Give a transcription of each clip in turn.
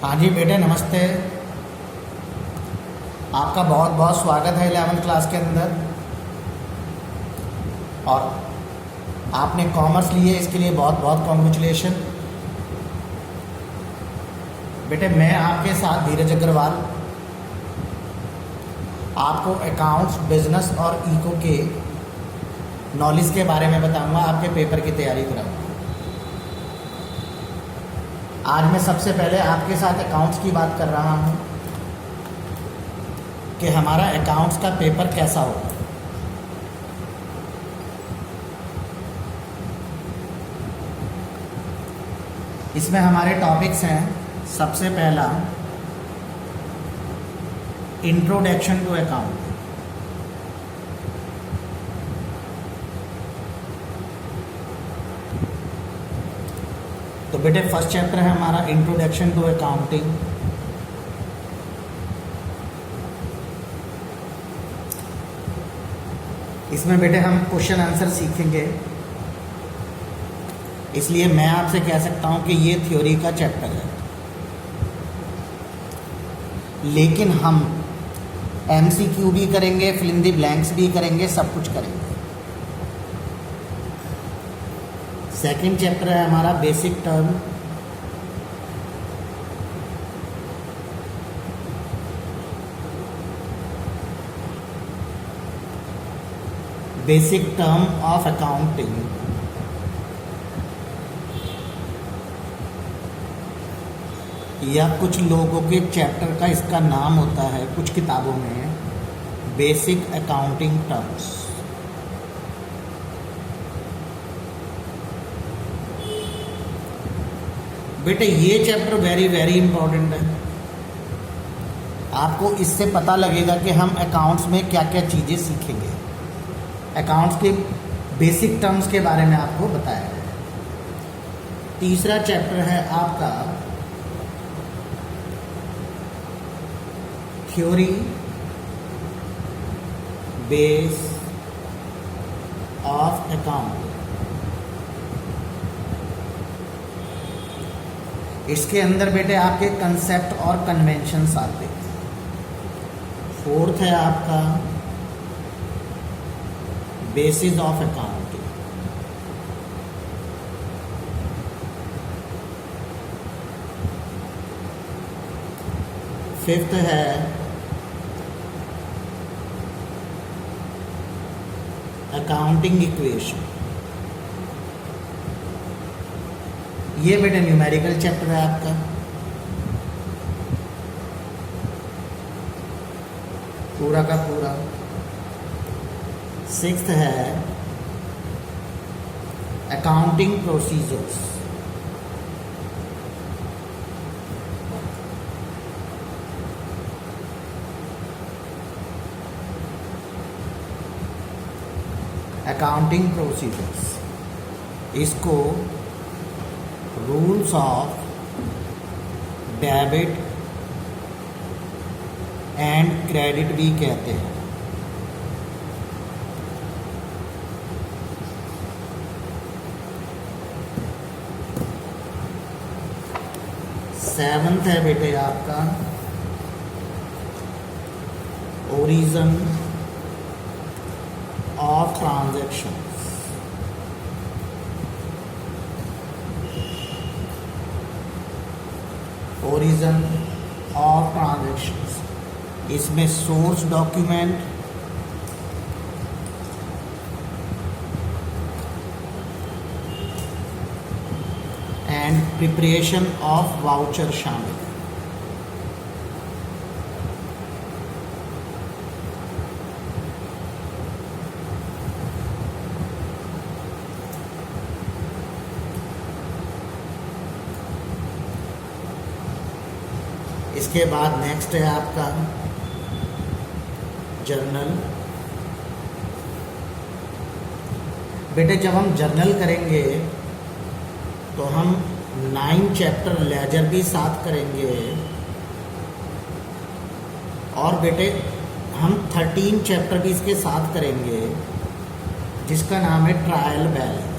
हाँ जी बेटे, नमस्ते। आपका बहुत बहुत स्वागत है 11th क्लास के अंदर। और आपने कॉमर्स लिए, इसके लिए बहुत बहुत कॉन्ग्रेचुलेशन। बेटे, मैं आपके साथ धीरज अग्रवाल आपको अकाउंट्स, बिजनेस और इको के नॉलेज के बारे में बताऊंगा, आपके पेपर की तैयारी कराऊंगा। आज मैं सबसे पहले आपके साथ अकाउंट्स की बात कर रहा हूं कि हमारा अकाउंट्स का पेपर कैसा होगा। इसमें हमारे टॉपिक्स हैं। सबसे पहला इंट्रोडक्शन टू अकाउंट। तो बेटे, फर्स्ट चैप्टर है हमारा इंट्रोडक्शन टू अकाउंटिंग। इसमें बेटे हम क्वेश्चन आंसर सीखेंगे, इसलिए मैं आपसे कह सकता हूं कि ये थ्योरी का चैप्टर है, लेकिन हम एमसीक्यू भी करेंगे, फिल इन द ब्लैंक्स भी करेंगे, सब कुछ करेंगे। सेकंड चैप्टर है हमारा basic term. Basic term of accounting. या कुछ लोगों के चैप्टर का इसका नाम होता है कुछ किताबों में बेसिक अकाउंटिंग टर्म्स। बेटे, ये चैप्टर वेरी वेरी इंपॉर्टेंट है। आपको इससे पता लगेगा कि हम अकाउंट्स में क्या क्या चीज़ें सीखेंगे। अकाउंट्स के बेसिक टर्म्स के बारे में आपको बताया है। तीसरा चैप्टर है आपका थ्योरी बेस ऑफ अकाउंट। इसके अंदर बेटे आपके कंसेप्ट और कन्वेंशंस आते हैं। फोर्थ है आपका बेसिस ऑफ अकाउंटिंग। फिफ्थ है अकाउंटिंग इक्वेशन। ये बेटा न्यूमेरिकल चैप्टर है आपका। पूरा का पूरा। सिक्स्थ है अकाउंटिंग प्रोसीजर्स। अकाउंटिंग प्रोसीजर्स, इसको rules of debit and credit भी कहते हैं। सेवंथ है बेटे आपका origin of transaction. Origin of transactions, इसमें source document, and preparation of voucher शामिल। इसके बाद नेक्स्ट है आपका जर्नल। बेटे, जब हम जर्नल करेंगे तो हम 9 चैप्टर लेजर भी साथ करेंगे, और बेटे हम 13 चैप्टर भी इसके साथ करेंगे, जिसका नाम है ट्रायल बैलेंस।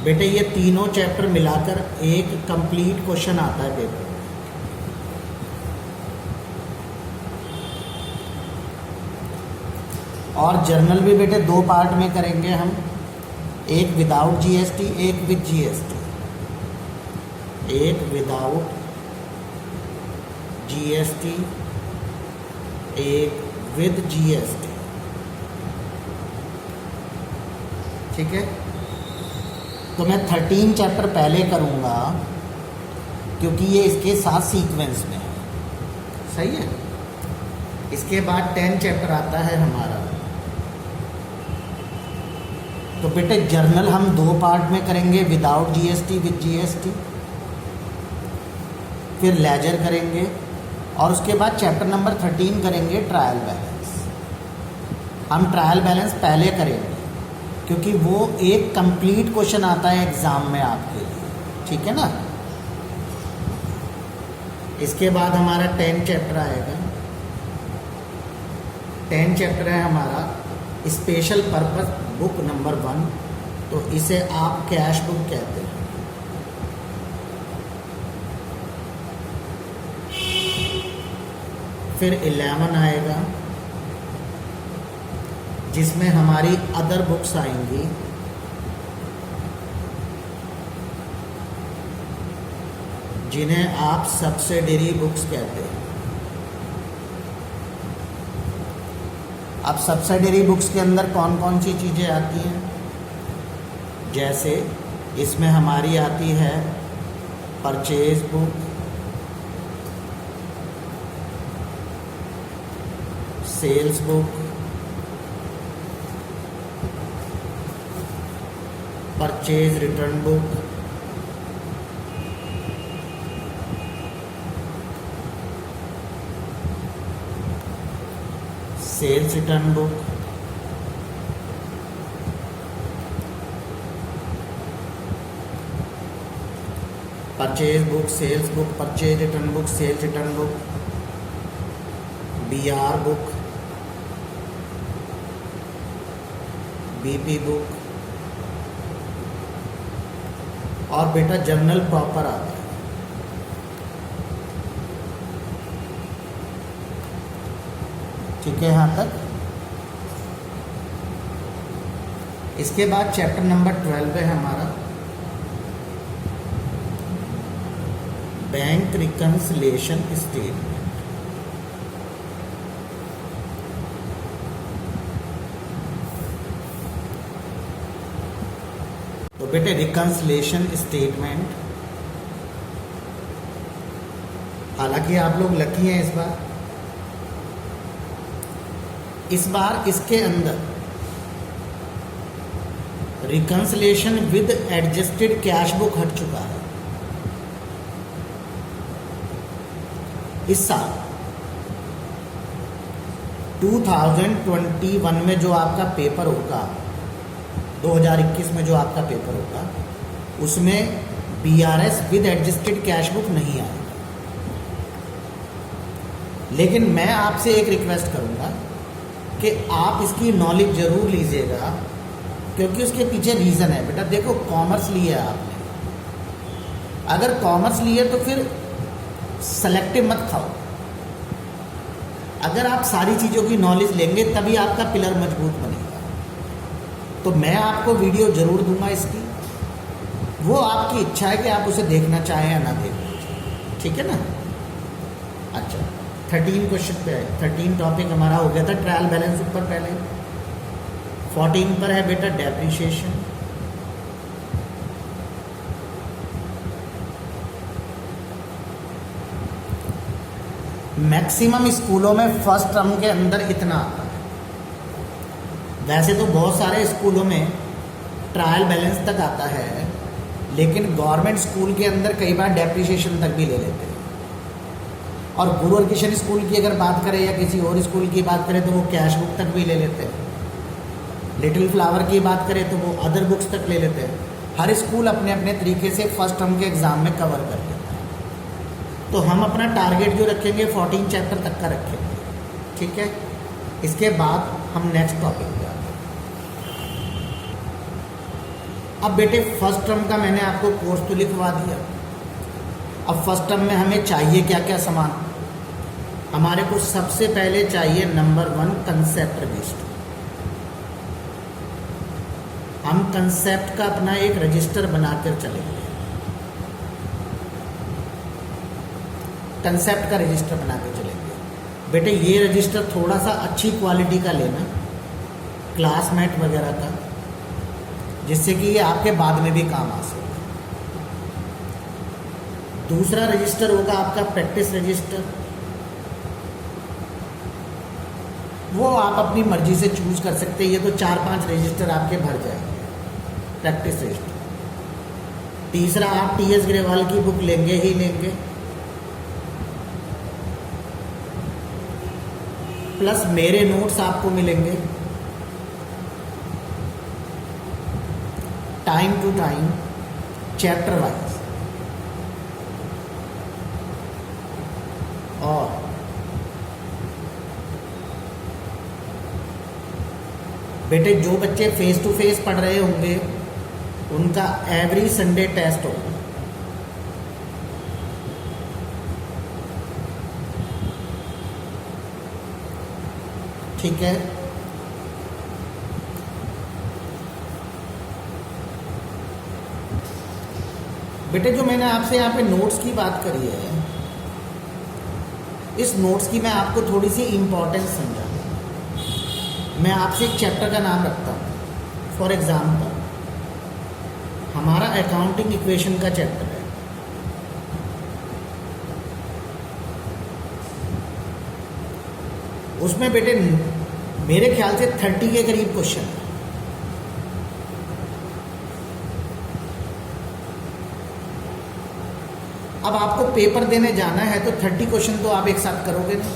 बेटे ये तीनों चैप्टर मिलाकर एक कंप्लीट क्वेश्चन आता है पेपर में। और जर्नल भी बेटे दो पार्ट में करेंगे हम, एक विदाउट जीएसटी, एक विद जीएसटी। एक विदाउट जीएसटी, एक विद जीएसटी। ठीक है, तो मैं 13 चैप्टर पहले करूँगा क्योंकि ये इसके साथ सीक्वेंस में है। सही है। इसके बाद 10 चैप्टर आता है हमारा। तो बेटे जर्नल हम दो पार्ट में करेंगे, विदाउट जीएसटी, विद जीएसटी। फिर लेजर करेंगे और उसके बाद चैप्टर नंबर 13 करेंगे ट्रायल बैलेंस। हम ट्रायल बैलेंस पहले करेंगे क्योंकि वो एक कंप्लीट क्वेश्चन आता है एग्जाम में आपके लिए। ठीक है ना। इसके बाद हमारा 10 चैप्टर आएगा। 10 चैप्टर है हमारा स्पेशल पर्पस बुक नंबर 1, तो इसे आप कैश बुक कहते हैं। फिर 11 आएगा जिसमें हमारी अदर बुक्स आएंगी, जिन्हें आप सब्सिडरी बुक्स कहते हैं। अब सब्सिडरी बुक्स के अंदर कौन कौन सी चीज़ें आती हैं, जैसे इसमें हमारी आती है purchase book, sales book, purchase return book, sales return book, purchase book, sales book, purchase return book, sales return book, BR book, BP book, और बेटा जर्नल प्रॉपर आता है। ठीक है यहाँ तक। इसके बाद चैप्टर नंबर 12 है हमारा बैंक रिकन्सिलिएशन स्टेटमेंट। तो बेटे रिकन्सिलिएशन स्टेटमेंट, हालांकि आप लोग लकी हैं इस बार इसके अंदर reconciliation with adjusted cash book हट चुका है। इस साल 2021 में जो आपका पेपर होगा, 2021 में जो आपका पेपर होगा, उसमें BRS with adjusted cash book नहीं आएगा। लेकिन मैं आपसे एक रिक्वेस्ट करूंगा कि आप इसकी नॉलेज ज़रूर लीजिएगा, क्योंकि उसके पीछे रीज़न है। बेटा देखो, कॉमर्स लिया है आपने, अगर कॉमर्स लिए तो फिर सेलेक्टिव मत खाओ। अगर आप सारी चीज़ों की नॉलेज लेंगे तभी आपका पिलर मजबूत बनेगा। तो मैं आपको वीडियो ज़रूर दूंगा इसकी, वो आपकी इच्छा है कि आप उसे देखना चाहें या ना देखें। ठीक है ना। अच्छा, 13 क्वेश्चन पे है। 13 टॉपिक हमारा हो गया था ट्रायल बैलेंस ऊपर पहले। 14 पर है बेटा डेप्रिसिएशन। मैक्सिमम स्कूलों में फर्स्ट टर्म के अंदर इतना आता है। वैसे तो बहुत सारे स्कूलों में ट्रायल बैलेंस तक आता है, लेकिन गवर्नमेंट स्कूल के अंदर कई बार डेप्रिसिएशन तक भी ले लेते हैं। और गुरु हरकिशन स्कूल की अगर बात करें या किसी और स्कूल की बात करें तो वो कैश बुक तक भी ले लेते हैं। लिटिल फ्लावर की बात करें तो वो अदर बुक्स तक ले लेते हैं। हर स्कूल अपने अपने तरीके से फर्स्ट टर्म के एग्ज़ाम में कवर कर लेता है। तो हम अपना टारगेट जो रखेंगे 14 चैप्टर तक का रखेंगे। ठीक है। इसके बाद हम नेक्स्ट टॉपिक पे आते हैं। अब बेटे फर्स्ट टर्म का मैंने आपको कोर्स तो लिखवा दिया। अब फर्स्ट टर्म में हमें चाहिए क्या क्या सामान? हमारे को सबसे पहले चाहिए नंबर 1 कंसेप्ट रजिस्टर। हम कंसेप्ट का अपना एक रजिस्टर बनाकर चलेंगे। कंसेप्ट का रजिस्टर बना के चलेंगे। बेटे ये रजिस्टर थोड़ा सा अच्छी क्वालिटी का लेना, क्लासमेट वगैरह का, जिससे कि ये आपके बाद में भी काम आ सके। दूसरा रजिस्टर होगा आपका प्रैक्टिस रजिस्टर। वो आप अपनी मर्जी से चूज कर सकते हैं। ये तो 4-5 रजिस्टर आपके भर जाएंगे, प्रैक्टिस रजिस्टर। तीसरा आप टीएस ग्रेवाल की बुक लेंगे ही लेंगे, प्लस मेरे नोट्स आपको मिलेंगे time to time, chapter wise. और बेटे जो बच्चे फेस टू फेस पढ़ रहे होंगे उनका एवरी संडे टेस्ट होगा। ठीक है। बेटे जो मैंने आपसे यहाँ पे नोट्स की बात करी है, इस नोट्स की मैं आपको थोड़ी सी इम्पोर्टेंस समझा। मैं आपसे एक चैप्टर का नाम रखता हूँ। फॉर एग्जाम्पल हमारा अकाउंटिंग इक्वेशन का चैप्टर है। उसमें बेटे मेरे ख्याल से 30 के करीब क्वेश्चन है। अब आपको पेपर देने जाना है तो 30 क्वेश्चन तो आप एक साथ करोगे ना।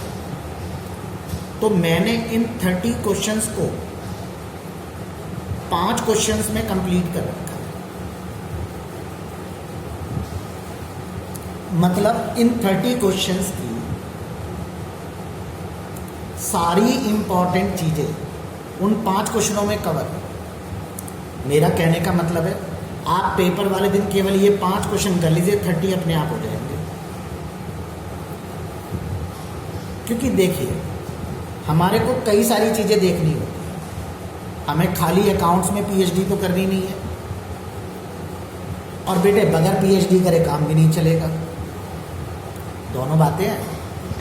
तो मैंने इन 30 क्वेश्चंस को 5 क्वेश्चंस में कंप्लीट कर रखा है। मतलब इन 30 क्वेश्चंस की सारी इंपॉर्टेंट चीज़ें उन 5 क्वेश्चनों में कवर है। मेरा कहने का मतलब है आप पेपर वाले दिन केवल ये 5 क्वेश्चन कर लीजिए, 30 अपने आप हो जाएंगे। क्योंकि देखिए हमारे को कई सारी चीज़ें देखनी होती है। हमें खाली अकाउंट्स में पीएचडी तो करनी नहीं है, और बेटे बगैर पीएचडी करे काम भी नहीं चलेगा। दोनों बातें हैं।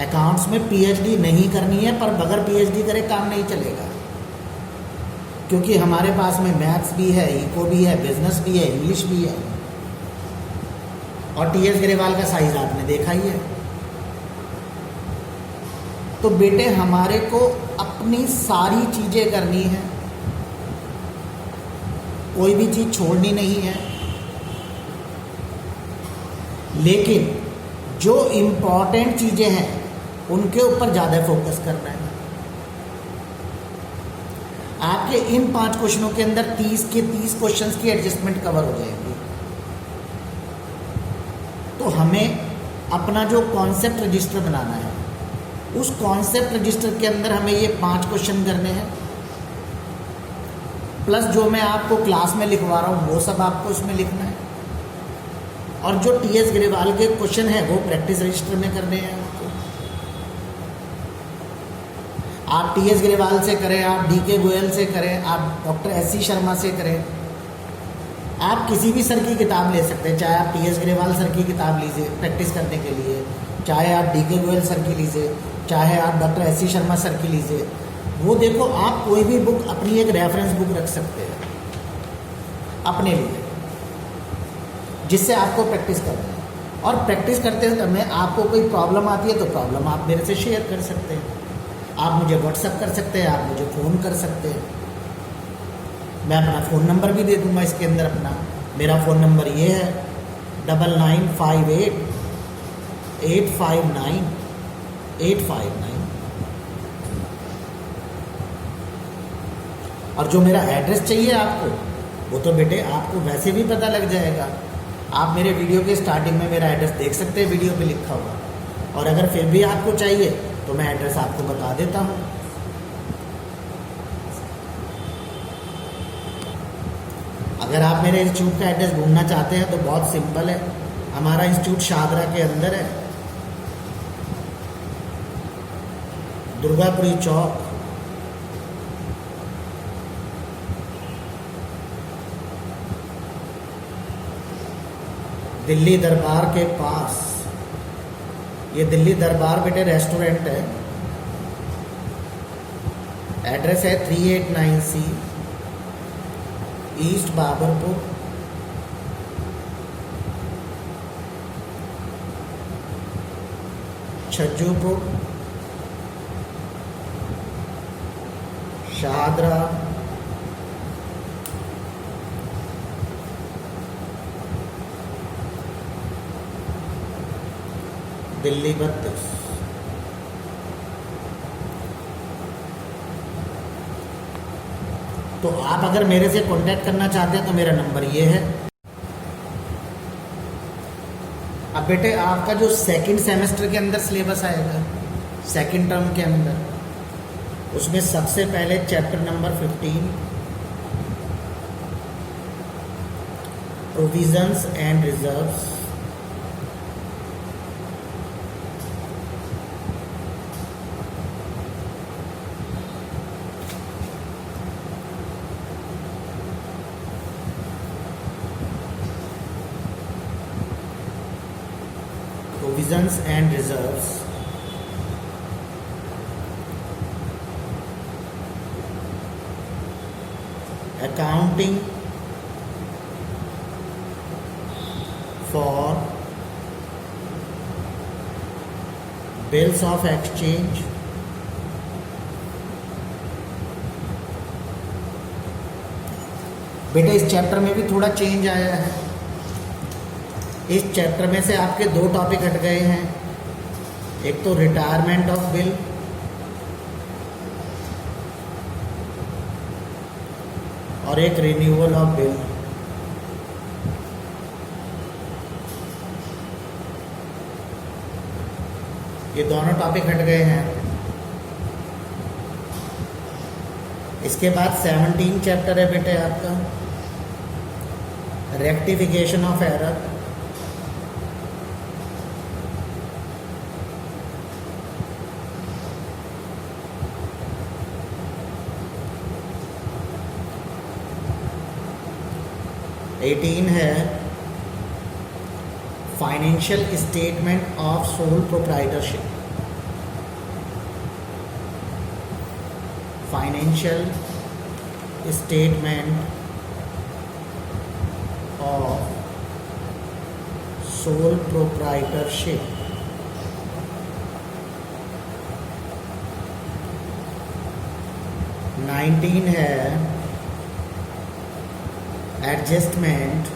अकाउंट्स में पीएचडी नहीं करनी है, पर बगैर पीएचडी करे काम नहीं चलेगा। क्योंकि हमारे पास में मैथ्स भी है, इको भी है, बिजनेस भी है, इंग्लिश भी है, और टीएस ग्रेवाल का साइज आपने देखा ही है। तो बेटे हमारे को अपनी सारी चीज़ें करनी है, कोई भी चीज़ छोड़नी नहीं है। लेकिन जो इम्पोर्टेंट चीज़ें हैं उनके ऊपर ज़्यादा फोकस करना है। आपके इन 5 क्वेश्चनों के अंदर 30 के 30 क्वेश्चंस की एडजस्टमेंट कवर हो जाएगी। तो हमें अपना जो कॉन्सेप्ट रजिस्टर बनाना है, उस कॉन्सेप्ट रजिस्टर के अंदर हमें ये 5 क्वेश्चन करने हैं, प्लस जो मैं आपको क्लास में लिखवा रहा हूँ वो सब आपको उसमें लिखना है। और जो टीएस ग्रेवाल के क्वेश्चन है वो प्रैक्टिस रजिस्टर में करने हैं आपको। आप टीएस ग्रेवाल से करें, आप डीके गोयल से करें, आप डॉक्टर एससी शर्मा से करें, आप किसी भी सर की किताब ले सकते हैं। चाहे आप टीएस ग्रेवाल सर की किताब लीजिए प्रैक्टिस करने के लिए, चाहे आप डीके गोयल सर की लीजिए, चाहे आप डॉक्टर एससी शर्मा सर की लीजिए। वो देखो आप कोई भी बुक अपनी एक रेफरेंस बुक रख सकते हैं अपने लिए, जिससे आपको प्रैक्टिस करना है। और प्रैक्टिस करते समय आपको कोई प्रॉब्लम आती है तो प्रॉब्लम आप मेरे से शेयर कर सकते हैं। आप मुझे व्हाट्सएप कर सकते हैं, आप मुझे फ़ोन कर सकते हैं। मैं अपना फ़ोन नंबर भी दे दूँगा इसके अंदर अपना। मेरा फ़ोन नंबर ये है 9958 859 859। और जो मेरा एड्रेस चाहिए आपको, वो तो बेटे आपको वैसे भी पता लग जाएगा। आप मेरे वीडियो के स्टार्टिंग में मेरा एड्रेस देख सकते हैं, वीडियो पे लिखा हुआ। और अगर फिर भी आपको चाहिए तो मैं एड्रेस आपको बता देता हूँ। अगर आप मेरे इंस्टीट्यूट का एड्रेस ढूंढना चाहते हैं तो बहुत सिंपल है, हमारा इंस्टीट्यूट शाहदरा के अंदर है, दुर्गापुरी चौक, दिल्ली दरबार के पास। ये दिल्ली दरबार बेटे रेस्टोरेंट है। एड्रेस है 389C ईस्ट बाबरपुर, छज्जूपुर, शाहदरा, दिल्ली 32। तो आप अगर मेरे से कांटेक्ट करना चाहते हैं तो मेरा नंबर ये है। अब बेटे आपका जो सेकंड सेमेस्टर के अंदर सिलेबस आएगा, सेकंड टर्म के अंदर, उसमें सबसे पहले chapter number 15 provisions and reserves, provisions and reserves, accounting for bills of exchange, बेटा इस चैप्टर में भी थोड़ा चेंज आया है। इस चैप्टर में से आपके दो टॉपिक हट गए हैं, एक तो रिटायरमेंट ऑफ बिल और एक रिन्यूअल ऑफ बिल। ये दोनों टॉपिक हट गए हैं। इसके बाद 17 चैप्टर है बेटे आपका रेक्टिफिकेशन ऑफ एरर, एटीन है financial statement of sole proprietorship, financial statement of sole proprietorship. 19 है adjustment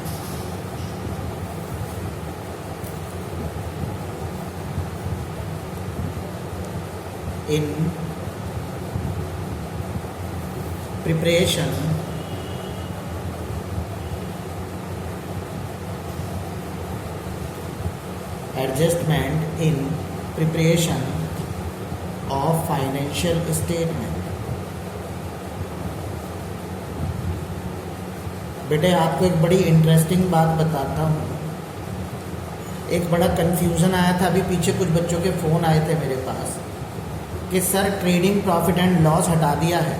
in preparation adjustment in preparation of financial statement. बेटे आपको एक बड़ी इंटरेस्टिंग बात बताता हूँ। एक बड़ा कन्फ्यूज़न आया था, अभी पीछे कुछ बच्चों के फ़ोन आए थे मेरे पास कि sir trading profit and loss हटा दिया है।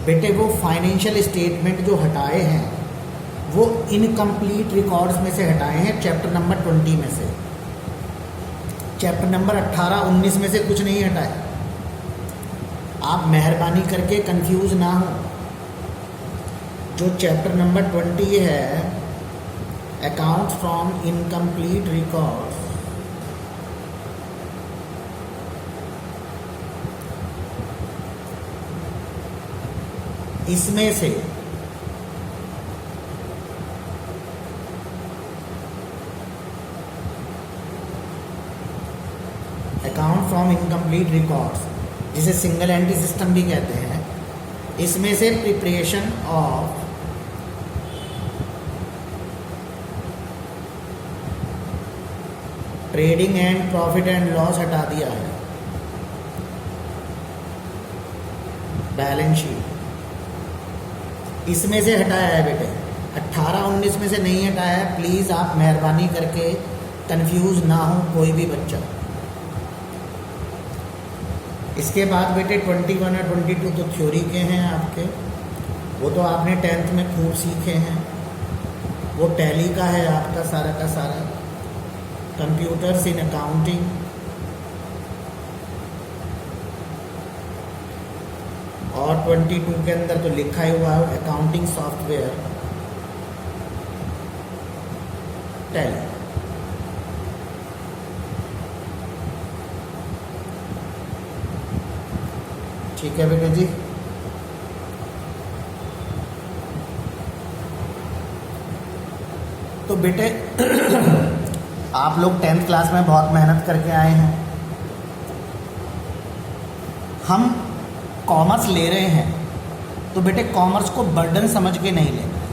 बेटे वो फाइनेंशियल स्टेटमेंट जो हटाए हैं वो इनकम्प्लीट रिकॉर्ड्स में से हटाए हैं, चैप्टर नंबर 20 में से। चैप्टर नंबर 18, 19 में से कुछ नहीं हटाए। आप मेहरबानी करके कंफ्यूज ना हो। जो चैप्टर नंबर 20 है अकाउंट फ्रॉम इनकम्प्लीट रिकॉर्ड्स, इसमें से अकाउंट फ्रॉम इनकम्प्लीट रिकॉर्ड्स, जिसे सिंगल एंट्री सिस्टम भी कहते हैं, इसमें से preparation of trading and profit and loss हटा दिया है। बैलेंस शीट इसमें से हटाया है बेटे, 18-19 में से नहीं हटाया है। प्लीज़ आप मेहरबानी करके कंफ्यूज ना हो कोई भी बच्चा। इसके बाद बेटे 21 और 22 तो थ्योरी के हैं आपके, वो तो आपने 10th में खूब सीखे हैं। वो टैली का है आपका सारा का सारा, कंप्यूटर्स इन अकाउंटिंग। और 22 के अंदर तो लिखा ही हुआ है अकाउंटिंग सॉफ्टवेयर टैली। ठीक है बेटे जी। तो बेटे आप लोग 10th क्लास में बहुत मेहनत करके आए हैं। हम कॉमर्स ले रहे हैं तो बेटे कॉमर्स को बर्डन समझ के नहीं लेना है।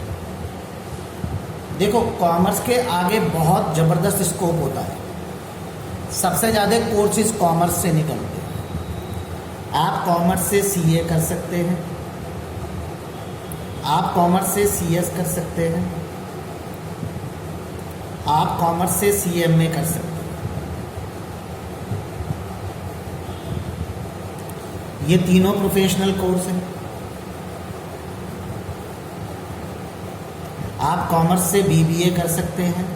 देखो कॉमर्स के आगे बहुत ज़बरदस्त स्कोप होता है, सबसे ज़्यादा कोर्सेज कॉमर्स से निकलते हैं। आप कॉमर्स से सीए कर सकते हैं, आप कॉमर्स से सीएस कर सकते हैं, आप कॉमर्स से सीएमए कर सकते हैं। ये तीनों प्रोफेशनल कोर्स हैं। आप कॉमर्स से बीबीए कर सकते हैं,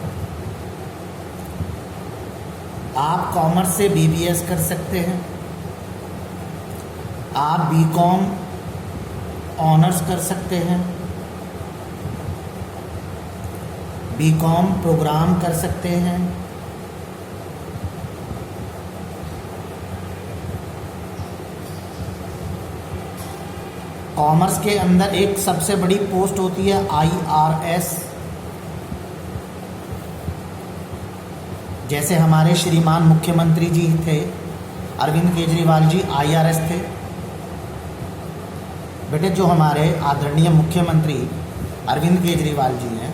आप कॉमर्स से बीबीएस कर सकते हैं, आप बीकॉम ऑनर्स कर सकते हैं, बीकॉम प्रोग्राम कर सकते हैं, कॉमर्स के अंदर एक सबसे बड़ी पोस्ट होती है आईआरएस। जैसे हमारे श्रीमान मुख्यमंत्री जी थे अरविंद केजरीवाल जी, आईआरएस थे। बेटे जो हमारे आदरणीय मुख्यमंत्री अरविंद केजरीवाल जी हैं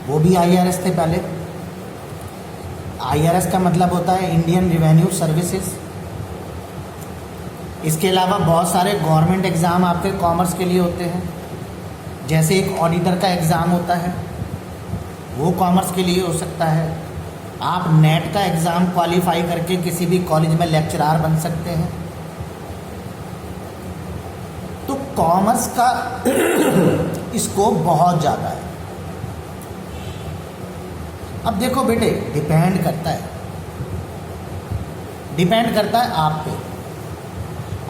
वो भी आईआरएस थे पहले। आईआरएस का मतलब होता है इंडियन रिवेन्यू सर्विसेज। इसके अलावा बहुत सारे गवर्नमेंट एग्ज़ाम आपके कॉमर्स के लिए होते हैं, जैसे एक ऑडिटर का एग्ज़ाम होता है वो कॉमर्स के लिए हो सकता है। आप नेट का एग्ज़ाम क्वालिफाई करके किसी भी कॉलेज में लेक्चरार बन सकते हैं। तो कॉमर्स का स्कोप बहुत ज़्यादा है। अब देखो बेटे डिपेंड करता है आप पे।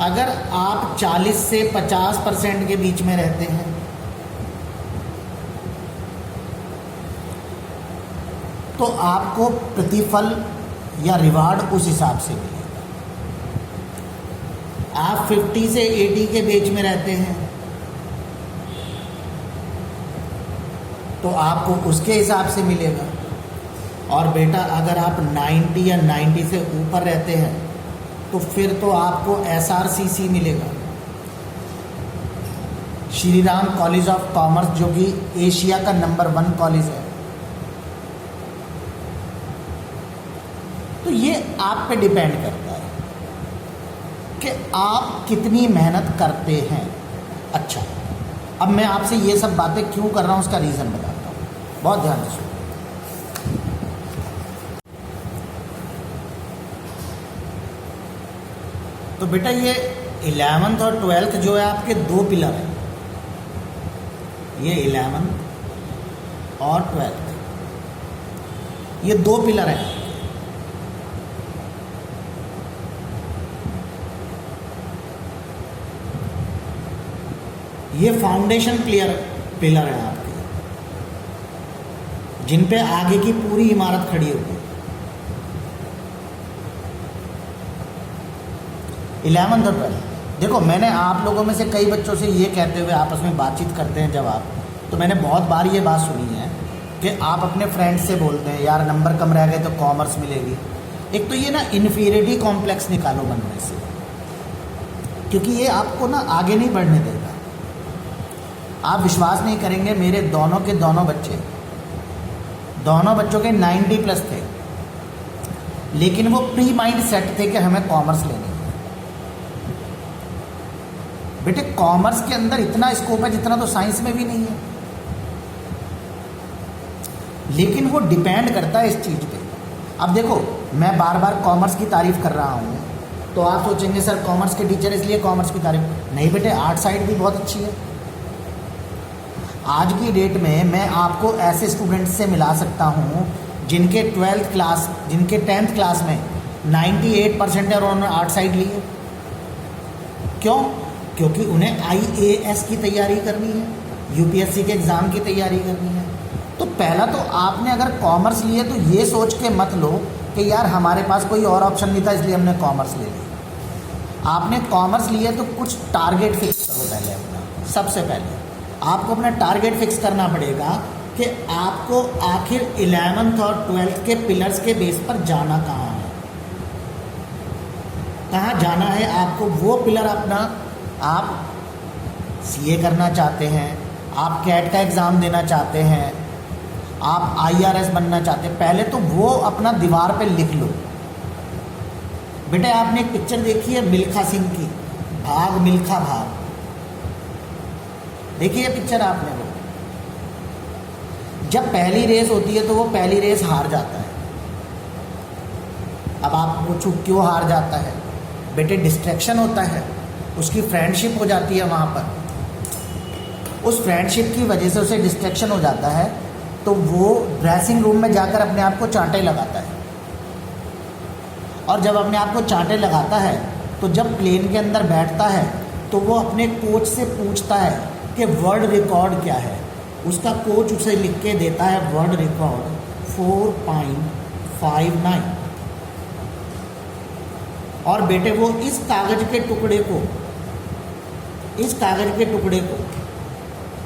अगर आप 40 से 50% के बीच में रहते हैं तो आपको प्रतिफल या रिवार्ड उस हिसाब से मिलेगा। आप 50 से 80 के बीच में रहते हैं तो आपको उसके हिसाब से मिलेगा। और बेटा अगर आप 90 या 90 से ऊपर रहते हैं तो फिर तो आपको SRCC मिलेगा, Shri Ram college of commerce, जो कि एशिया का नंबर 1 कॉलेज है। तो ये आप पे डिपेंड करता है कि आप कितनी मेहनत करते हैं। अच्छा, अब मैं आपसे ये सब बातें क्यों कर रहा हूँ उसका रीज़न बताता हूँ, बहुत ध्यान से सुनो। तो बेटा ये 11th और 12th जो है आपके 2 पिलर हैं। ये 11th और 12th ये 2 पिलर हैं। ये फाउंडेशन पिलर हैं आपके, जिन पे आगे की पूरी इमारत खड़ी होगी। 11th और 12th देखो, मैंने आप लोगों में से कई बच्चों से ये कहते हुए आपस में बातचीत करते हैं जब आप, तो मैंने बहुत बार ये बात सुनी है कि आप अपने फ्रेंड्स से बोलते हैं यार नंबर कम रह गए तो कॉमर्स मिलेगी। एक तो ये ना इन्फीरियरिटी कॉम्प्लेक्स निकालो मन में से, क्योंकि ये आपको ना आगे नहीं बढ़ने देगा। आप विश्वास नहीं करेंगे, मेरे दोनों बच्चों के 90+ थे, लेकिन वो प्री माइंड सेट थे कि हमें कॉमर्स लेनी है। बेटे कॉमर्स के अंदर इतना स्कोप है जितना तो साइंस में भी नहीं है, लेकिन वो डिपेंड करता है इस चीज़ पे। अब देखो मैं बार बार कॉमर्स की तारीफ कर रहा हूँ तो आप सोचेंगे सर कॉमर्स के टीचर इसलिए कॉमर्स की तारीफ, नहीं बेटे आर्ट साइड भी बहुत अच्छी है। आज की डेट में मैं आपको ऐसे स्टूडेंट्स से मिला सकता हूँ जिनके 12th क्लास, जिनके 10th क्लास में 98% है और उन्होंने आर्ट साइड ली है। क्यों? क्योंकि उन्हें IAS की तैयारी करनी है, UPSC के एग्ज़ाम की तैयारी करनी है। तो पहला तो आपने अगर कॉमर्स लिए तो ये सोच के मत लो कि यार हमारे पास कोई और ऑप्शन नहीं था इसलिए हमने कॉमर्स ले लिया। आपने कॉमर्स लिए तो कुछ टारगेट फिक्स करो पहले अपना। सबसे पहले आपको अपना टारगेट फिक्स करना पड़ेगा कि आपको आखिर 11th और 12th के पिलर्स के बेस पर जाना कहाँ है, कहाँ जाना है आपको। वो पिलर अपना, आप CA करना चाहते हैं, आप कैट का एग्ज़ाम देना चाहते हैं, आप IRS बनना चाहते हैं, पहले तो वो अपना दीवार पे लिख लो। बेटे आपने एक पिक्चर देखी है मिल्खा सिंह की, भाग मिल्खा भाग, देखिए ये पिक्चर आपने। वो जब पहली रेस होती है तो वो पहली रेस हार जाता है। अब आप पूछो क्यों हार जाता है? बेटे डिस्ट्रैक्शन होता है, उसकी फ्रेंडशिप हो जाती है वहाँ पर, उस फ्रेंडशिप की वजह से उसे डिस्ट्रैक्शन हो जाता है, तो वो ड्रेसिंग रूम में जाकर अपने आप को चांटे लगाता है। और जब अपने आप को चांटे लगाता है तो जब प्लेन के अंदर बैठता है तो वो अपने कोच से पूछता है कि वर्ल्ड रिकॉर्ड क्या है। उसका कोच उसे लिख के देता है वर्ल्ड रिकॉर्ड 4.59। और बेटे वो इस कागज़ के टुकड़े को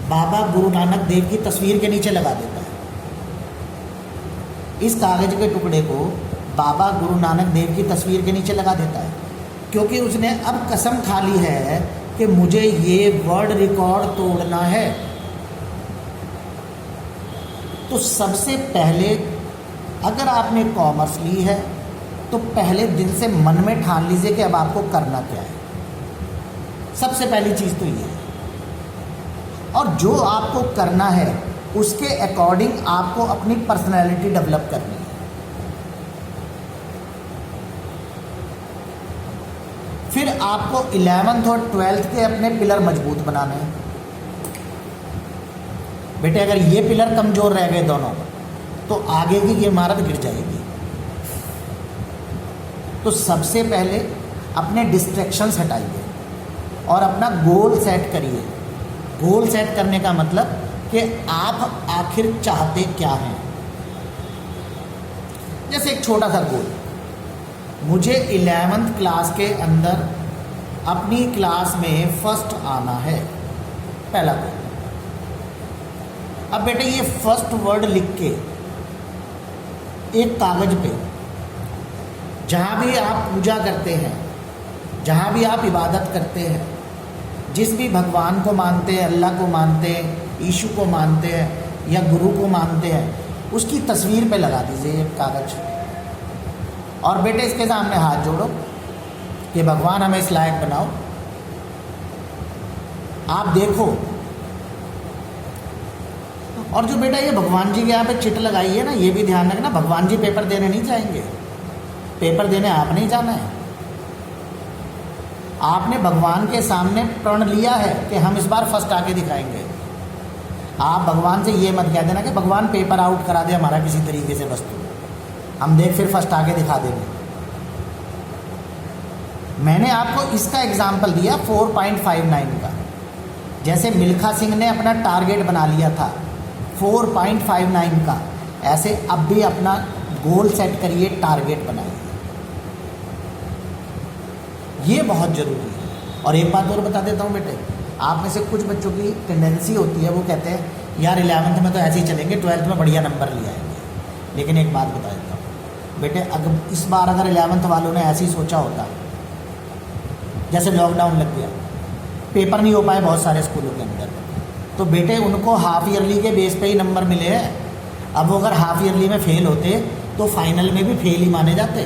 बाबा गुरु नानक देव की तस्वीर के नीचे लगा देता है। इस कागज़ के टुकड़े को बाबा गुरु नानक देव की तस्वीर के नीचे लगा देता है, क्योंकि उसने अब कसम खा ली है कि मुझे ये वर्ल्ड रिकॉर्ड तोड़ना है। तो सबसे पहले अगर आपने कॉमर्स ली है तो पहले दिन से मन में ठान लीजिए कि अब आपको करना क्या है। सबसे पहली चीज़ तो ये है, और जो आपको करना है उसके अकॉर्डिंग आपको अपनी पर्सनैलिटी डेवलप करनी है। फिर आपको 11th और 12th के अपने पिलर मजबूत बनाने हैं। बेटे अगर ये पिलर कमज़ोर रह गए दोनों तो आगे की ये इमारत गिर जाएगी। तो सबसे पहले अपने डिस्ट्रैक्शंस हटाइए और अपना गोल सेट करिए। गोल सेट करने का मतलब कि आप आखिर चाहते क्या हैं। जैसे एक छोटा सा गोल, मुझे 11th क्लास के अंदर अपनी क्लास में फर्स्ट आना है, पहला गोल। अब बेटे ये फर्स्ट वर्ड लिख के एक कागज़ पे, जहाँ भी आप पूजा करते हैं, जहाँ भी आप इबादत करते हैं, जिस भी भगवान को मानते हैं, अल्लाह को मानते हैं, यीशु को मानते हैं या गुरु को मानते हैं, उसकी तस्वीर पे लगा दीजिए एक कागज़। और बेटे इसके सामने हाथ जोड़ो कि भगवान हमें इस लायक बनाओ। आप देखो, और जो बेटा ये भगवान जी के यहाँ पे चिट लगाई है ना, ये भी ध्यान रखना, भगवान जी पेपर देने नहीं जाएंगे। पेपर देने आप नहीं जाना है। आपने भगवान के सामने प्रण लिया है कि हम इस बार फर्स्ट आके दिखाएंगे। आप भगवान से ये मत कह देना कि भगवान पेपर आउट करा दे हमारा किसी तरीके से वस्तु, हम देख फिर फर्स्ट आके दिखा देंगे। मैंने आपको इसका एग्जाम्पल दिया 4.59 का। जैसे मिल्खा सिंह ने अपना टारगेट बना लिया था 4.59 का, ऐसे अब भी अपना गोल सेट करिए, टारगेट बनाइए। ये बहुत ज़रूरी है। और एक बात और बता देता हूँ बेटे, आप में से कुछ बच्चों की टेंडेंसी होती है, वो कहते हैं यार 11th में तो ऐसे ही चलेंगे, 12th में बढ़िया नंबर ले आएंगे। लेकिन एक बात बता देता हूँ बेटे, अगर इस बार अगर 11th वालों ने ऐसे ही सोचा होता, जैसे लॉकडाउन लग गया, पेपर नहीं हो पाए बहुत सारे स्कूलों के अंदर, तो बेटे उनको हाफ ईयरली के बेस पे ही नंबर मिले हैं। अब वो अगर हाफ ईयरली में फेल होते तो फाइनल में भी फेल ही माने जाते।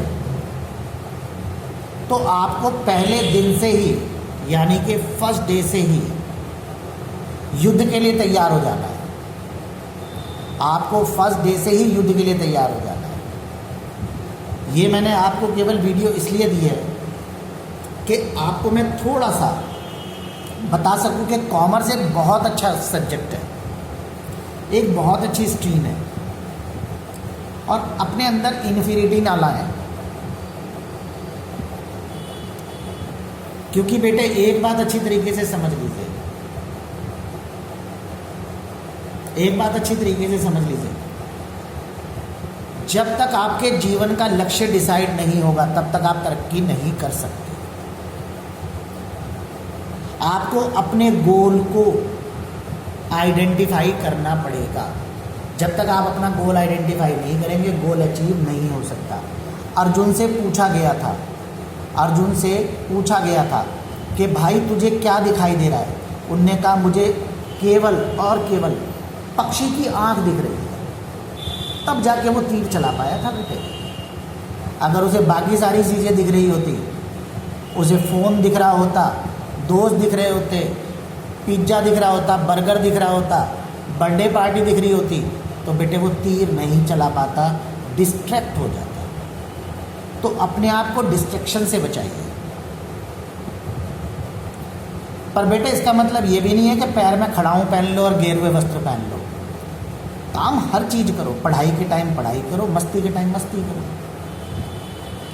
तो आपको पहले दिन से ही यानी कि फर्स्ट डे से ही युद्ध के लिए तैयार हो जाना है। आपको फर्स्ट डे से ही युद्ध के लिए तैयार हो जाना है। ये मैंने आपको केवल वीडियो इसलिए दी है कि आपको मैं थोड़ा सा बता सकूं कि कॉमर्स एक बहुत अच्छा सब्जेक्ट है, एक बहुत अच्छी स्ट्रीम है, और अपने अंदर इन्फीरियरिटी ना लाएं। क्योंकि बेटे एक बात अच्छी तरीके से समझ लीजिए, एक बात अच्छी तरीके से समझ लीजिए, जब तक आपके जीवन का लक्ष्य डिसाइड नहीं होगा तब तक आप तरक्की नहीं कर सकते। आपको अपने गोल को आइडेंटिफाई करना पड़ेगा। जब तक आप अपना गोल आइडेंटिफाई नहीं करेंगे, गोल अचीव नहीं हो सकता। अर्जुन से पूछा गया था कि भाई तुझे क्या दिखाई दे रहा है? उनने कहा मुझे केवल और केवल पक्षी की आंख दिख रही है। तब जाके वो तीर चला पाया था बेटे। अगर उसे बाकी सारी चीज़ें दिख रही होती, उसे फ़ोन दिख रहा होता, दोस्त दिख रहे होते, पिज्ज़ा दिख रहा होता, बर्गर दिख रहा होता, बर्थडे पार्टी दिख रही होती, तो बेटे वो तीर नहीं चला पाता, डिस्ट्रैक्ट हो जाता। तो अपने आप को डिस्ट्रैक्शन से बचाइए। पर बेटे इसका मतलब ये भी नहीं है कि पैर में खड़ाऊँ पहन लो और गेरुए वस्त्र पहन लो। काम हर चीज़ करो, पढ़ाई के टाइम पढ़ाई करो, मस्ती के टाइम मस्ती करो,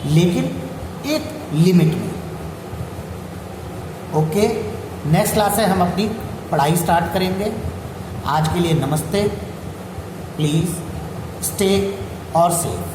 लेकिन एक लिमिट में। ओके, नेक्स्ट क्लास से हम अपनी पढ़ाई स्टार्ट करेंगे। आज के लिए नमस्ते। प्लीज़ स्टे और सेफ।